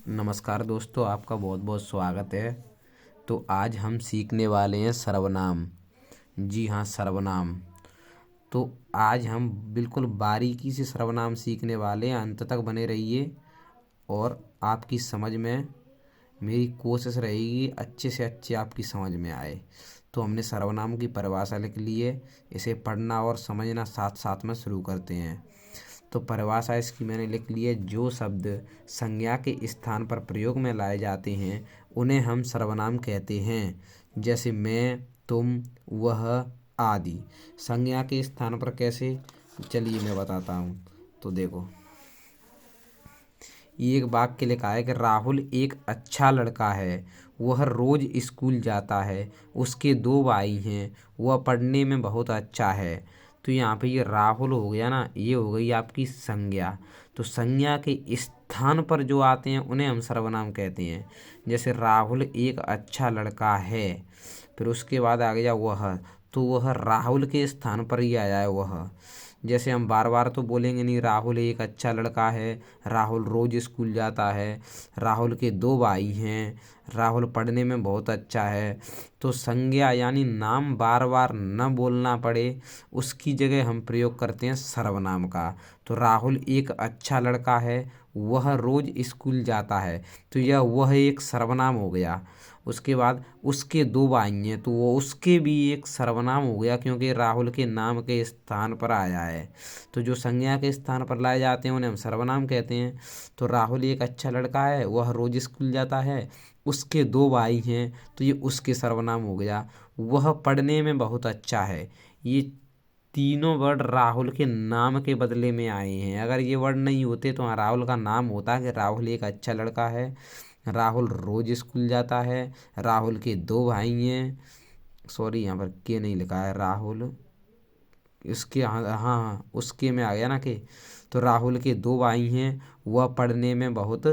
नमस्कार दोस्तों, आपका बहुत बहुत स्वागत है। तो आज हम सीखने वाले हैं सर्वनाम। जी हाँ, सर्वनाम। तो आज हम बिल्कुल बारीकी से सर्वनाम सीखने वाले हैं। अंत तक बने रहिए और आपकी समझ में मेरी कोशिश रहेगी अच्छे से अच्छे आपकी समझ में आए। तो हमने सर्वनाम की परिभाषा लिख ली है। इसे पढ़ना और समझना साथ साथ में शुरू करते हैं। तो परिभाषा इसकी मैंने लिख ली है। जो शब्द संज्ञा के स्थान पर प्रयोग में लाए जाते हैं उन्हें हम सर्वनाम कहते हैं। जैसे मैं, तुम, वह आदि। संज्ञा के स्थान पर कैसे, चलिए मैं बताता हूँ। तो देखो, ये एक वाक्य लिखा है कि राहुल एक अच्छा लड़का है। वह रोज स्कूल जाता है। उसके दो भाई हैं। वह पढ़ने में बहुत अच्छा है। तो यहाँ पे ये राहुल हो गया ना, ये हो गई आपकी संज्ञा। तो संज्ञा के स्थान पर जो आते हैं उन्हें हम सर्वनाम कहते हैं। जैसे राहुल एक अच्छा लड़का है, फिर उसके बाद आ गया वह, तो वह राहुल के स्थान पर ही आया है वह। जैसे हम बार बार तो बोलेंगे नहीं राहुल एक अच्छा लड़का है, राहुल रोज स्कूल जाता है, राहुल के दो भाई हैं, राहुल पढ़ने में बहुत अच्छा है। तो संज्ञा यानी नाम बार बार न बोलना पड़े, उसकी जगह हम प्रयोग करते हैं सर्वनाम का। तो राहुल एक अच्छा लड़का है, वह रोज स्कूल जाता है। तो यह वह एक सर्वनाम हो गया। उसके बाद उसके दो भाई हैं, तो वो उसके भी एक सर्वनाम हो गया, क्योंकि राहुल के नाम के स्थान पर आया है। तो जो संज्ञा के स्थान पर लाए जाते हैं उन्हें हम सर्वनाम कहते हैं। तो राहुल एक अच्छा लड़का है, वह रोज स्कूल जाता है, उसके दो भाई हैं, तो ये उसके सर्वनाम हो गया। वह पढ़ने में बहुत अच्छा है। ये तीनों वर्ड राहुल के नाम के बदले में आए हैं। अगर ये वर्ड नहीं होते तो हाँ, राहुल का नाम होता कि राहुल एक अच्छा लड़का है, राहुल रोज स्कूल जाता है, राहुल के दो भाई हैं। सॉरी, यहाँ पर के नहीं लिखा है, राहुल इसके, हाँ हाँ हाँ, उसके में आ गया ना के। तो राहुल के दो भाई हैं, वह पढ़ने में बहुत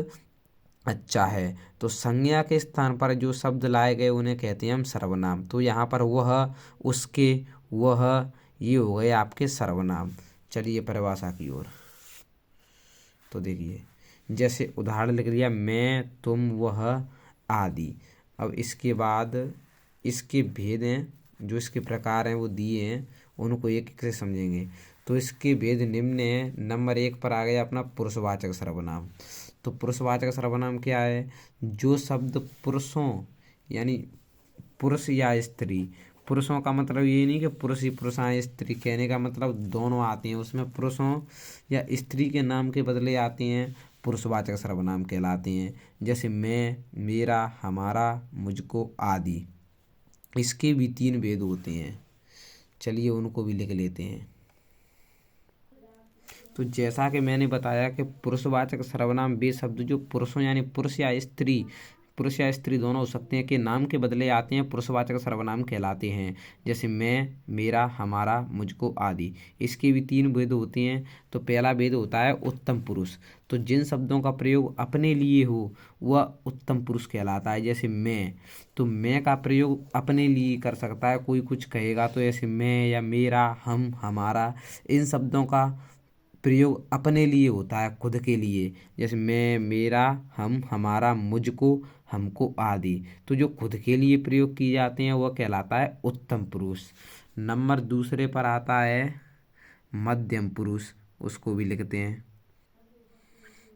अच्छा है। तो संज्ञा के स्थान पर जो शब्द लाए गए उन्हें कहते हैं हम सर्वनाम। तो यहाँ पर वह, उसके, वह, ये हो गए आपके सर्वनाम। चलिए परिभाषा की ओर। तो देखिए, जैसे उदाहरण लिख दिया, मैं, तुम, वह आदि। अब इसके बाद इसके भेद हैं, जो इसके प्रकार हैं वो दिए हैं, उनको एक एक से समझेंगे। तो इसके भेद निम्न हैं। नंबर एक पर आ गया अपना पुरुषवाचक सर्वनाम। तो पुरुषवाचक सर्वनाम क्या है? जो शब्द पुरुषों यानी पुरुष या स्त्री, पुरुषों का मतलब ये नहीं कि पुरुष ही पुरुष आए, स्त्री कहने का मतलब दोनों आते हैं उसमें, पुरुषों या स्त्री के नाम के बदले आते हैं, पुरुषवाचक सर्वनाम कहलाते हैं। जैसे मैं, मेरा, हमारा, मुझको आदि। इसके भी तीन भेद होते हैं। चलिए उनको भी लिख लेते हैं। तो जैसा कि मैंने बताया कि पुरुषवाचक सर्वनाम वे शब्द जो पुरुषों यानी पुरुष या स्त्री दोनों हो सकते हैं, के नाम के बदले आते हैं, पुरुषवाचक सर्वनाम कहलाते हैं। जैसे मैं, मेरा, हमारा, मुझको आदि। इसके भी तीन भेद होते हैं। तो पहला भेद होता है उत्तम पुरुष। तो जिन शब्दों का प्रयोग अपने लिए हो वह उत्तम पुरुष कहलाता है। जैसे मैं, तो मैं का प्रयोग अपने लिए कर सकता है, कोई कुछ कहेगा तो ऐसे मैं या मेरा, हम, हमारा, इन शब्दों का प्रयोग अपने लिए होता है, खुद के लिए। जैसे मैं, मेरा, हम, हमारा, मुझको, हमको आदि। तो जो खुद के लिए प्रयोग किए जाते हैं वह कहलाता है उत्तम पुरुष। नंबर दूसरे पर आता है मध्यम पुरुष। उसको भी लिखते हैं।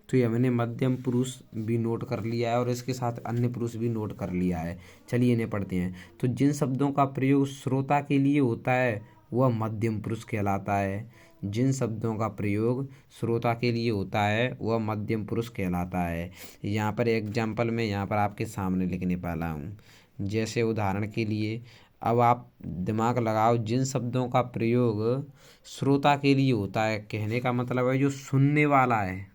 तो ये हमने मध्यम पुरुष भी नोट कर लिया है और इसके साथ अन्य पुरुष भी नोट कर लिया है। चलिए इन्हें पढ़ते हैं। तो जिन शब्दों का प्रयोग श्रोता के लिए होता है वह मध्यम पुरुष कहलाता है। जिन शब्दों का प्रयोग श्रोता के लिए होता है वह मध्यम पुरुष कहलाता है। यहाँ पर एग्जाम्पल में यहाँ पर आपके सामने लिखने वाला हूँ। जैसे उदाहरण के लिए, अब आप दिमाग लगाओ, जिन शब्दों का प्रयोग श्रोता के लिए होता है, कहने का मतलब है जो सुनने वाला है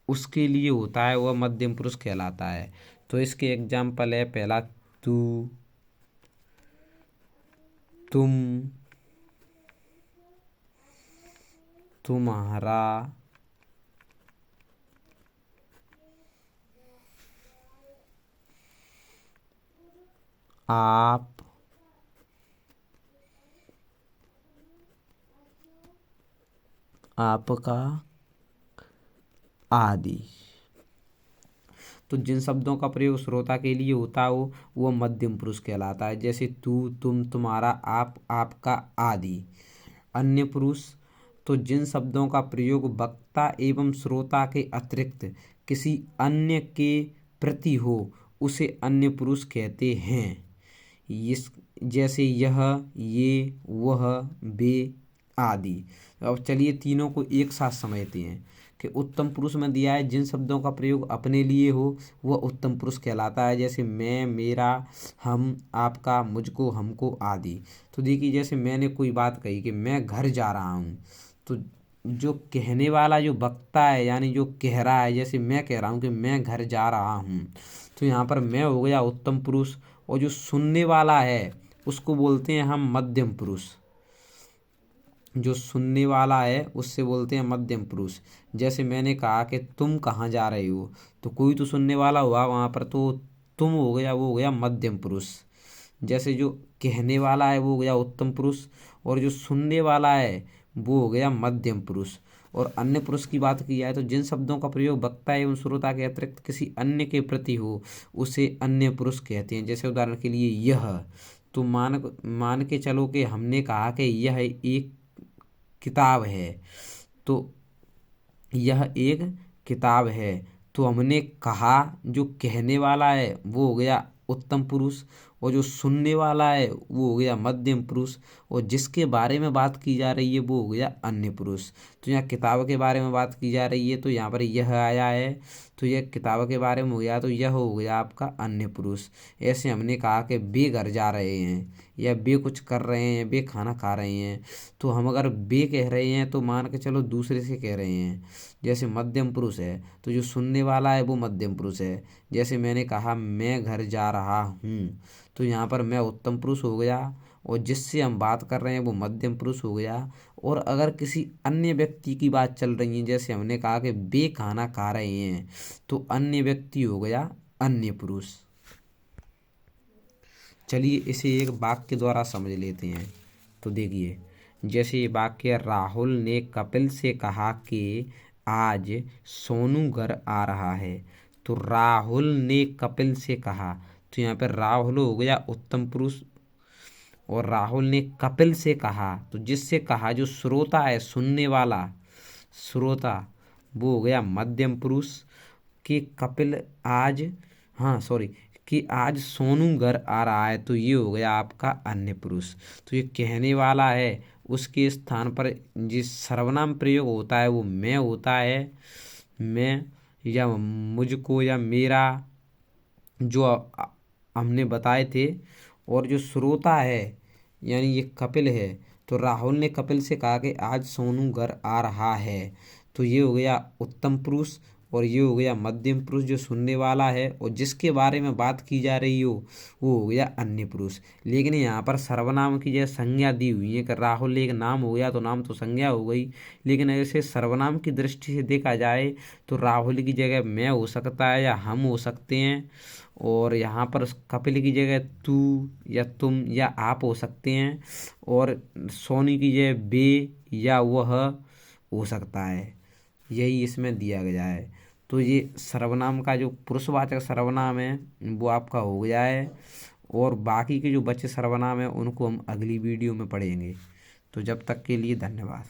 उसके लिए होता है, वह मध्यम पुरुष कहलाता है। तो इसके एग्जाम्पल है, पहला तू, तुम, तुम्हारा, आप, आपका आदि। तो जिन शब्दों का प्रयोग श्रोता के लिए होता हो वो मध्यम पुरुष कहलाता है, जैसे तू, तुम, तुम्हारा, आप, आपका आदि। अन्य पुरुष, तो जिन शब्दों का प्रयोग वक्ता एवं श्रोता के अतिरिक्त किसी अन्य के प्रति हो उसे अन्य पुरुष कहते हैं। इस जैसे यह, ये, वह, वे आदि। अब चलिए तीनों को एक साथ समझते हैं कि उत्तम पुरुष में दिया है जिन शब्दों का प्रयोग अपने लिए हो वह उत्तम पुरुष कहलाता है, जैसे मैं, मेरा, हम, आपका, मुझको, हमको आदि। तो देखिए जैसे मैंने कोई बात कही कि मैं घर जा रहा हूँ, तो जो कहने वाला जो वक्ता है यानी जो कह रहा है, जैसे मैं कह रहा हूँ कि मैं घर जा रहा हूँ, तो यहाँ पर मैं हो गया उत्तम पुरुष, और जो सुनने वाला है उसको बोलते हैं हम मध्यम पुरुष। जो सुनने वाला है उससे बोलते हैं मध्यम पुरुष। जैसे मैंने कहा कि तुम कहाँ जा रहे हो, तो कोई तो सुनने वाला हुआ वहाँ पर, तो तुम हो गया वो हो गया मध्यम पुरुष। जैसे जो कहने वाला है वो हो गया उत्तम पुरुष, और जो सुनने वाला है वो हो गया मध्यम पुरुष। और अन्य पुरुष की बात की जाए तो जिन शब्दों का प्रयोग वक्ता एवं श्रोता के अतिरिक्त किसी अन्य के प्रति हो उसे अन्य पुरुष कहते हैं। जैसे उदाहरण के लिए यह, तो मान के चलो कि हमने कहा कि यह एक किताब है, तो यह एक किताब है, तो हमने कहा जो कहने वाला है वो हो गया उत्तम पुरुष, और जो सुनने वाला है वो हो गया मध्यम पुरुष, और जिसके बारे में बात की जा रही है वो हो गया अन्य पुरुष। तो यहाँ किताब के बारे में बात की जा रही है तो यहाँ पर यह आया है, तो यह किताब के बारे में हो गया, तो यह हो गया आपका अन्य पुरुष। ऐसे हमने कहा कि वे घर जा रहे हैं, या वे कुछ कर रहे हैं, वे खाना खा रहे हैं, तो हम अगर वे कह रहे हैं तो मान के चलो दूसरे से कह रहे हैं, जैसे मध्यम पुरुष है, तो जो सुनने वाला है वो मध्यम पुरुष है। जैसे मैंने कहा मैं घर जा रहा हूँ, तो यहाँ पर मैं उत्तम पुरुष हो गया, और जिससे हम बात कर रहे हैं वो मध्यम पुरुष हो गया। और अगर किसी अन्य व्यक्ति की बात चल रही है, जैसे हमने कहा कि वे खाना खा रहे हैं, तो अन्य व्यक्ति हो गया अन्य पुरुष। चलिए इसे एक वाक्य द्वारा समझ लेते हैं। तो देखिए जैसे ये वाक्य, राहुल ने कपिल से कहा कि आज सोनू घर आ रहा है, तो राहुल ने कपिल से कहा, तो यहाँ पर राहुल हो गया उत्तम पुरुष, और राहुल ने कपिल से कहा, तो जिससे कहा जो श्रोता है, सुनने वाला श्रोता, वो हो गया मध्यम पुरुष। कि कपिल आज, हाँ सॉरी, कि आज सोनू घर आ रहा है, तो ये हो गया आपका अन्य पुरुष। तो ये कहने वाला है उसके स्थान पर जिस सर्वनाम प्रयोग होता है वो मैं होता है, मैं या मुझको या मेरा, जो हमने बताए थे। और जो श्रोता है यानी ये कपिल है, तो राहुल ने कपिल से कहा कि आज सोनू घर आ रहा है, तो ये हो गया उत्तम पुरुष, और ये हो गया मध्यम पुरुष जो सुनने वाला है, और जिसके बारे में बात की जा रही हो वो हो गया अन्य पुरुष। लेकिन यहाँ पर सर्वनाम की जगह संज्ञा दी हुई है कि राहुल एक नाम हो गया तो नाम तो संज्ञा हो गई, लेकिन ऐसे सर्वनाम की दृष्टि से देखा जाए तो राहुल की जगह मैं हो सकता है या हम हो सकते हैं, और यहाँ पर कपिल की जगह तू या तुम या आप हो सकते हैं, और सोनी की जगह वे या वह हो सकता है। यही इसमें दिया गया है। तो ये सर्वनाम का जो पुरुषवाचक सर्वनाम है वो आपका हो गया है, और बाकी के जो बचे सर्वनाम हैं उनको हम अगली वीडियो में पढ़ेंगे। तो जब तक के लिए धन्यवाद।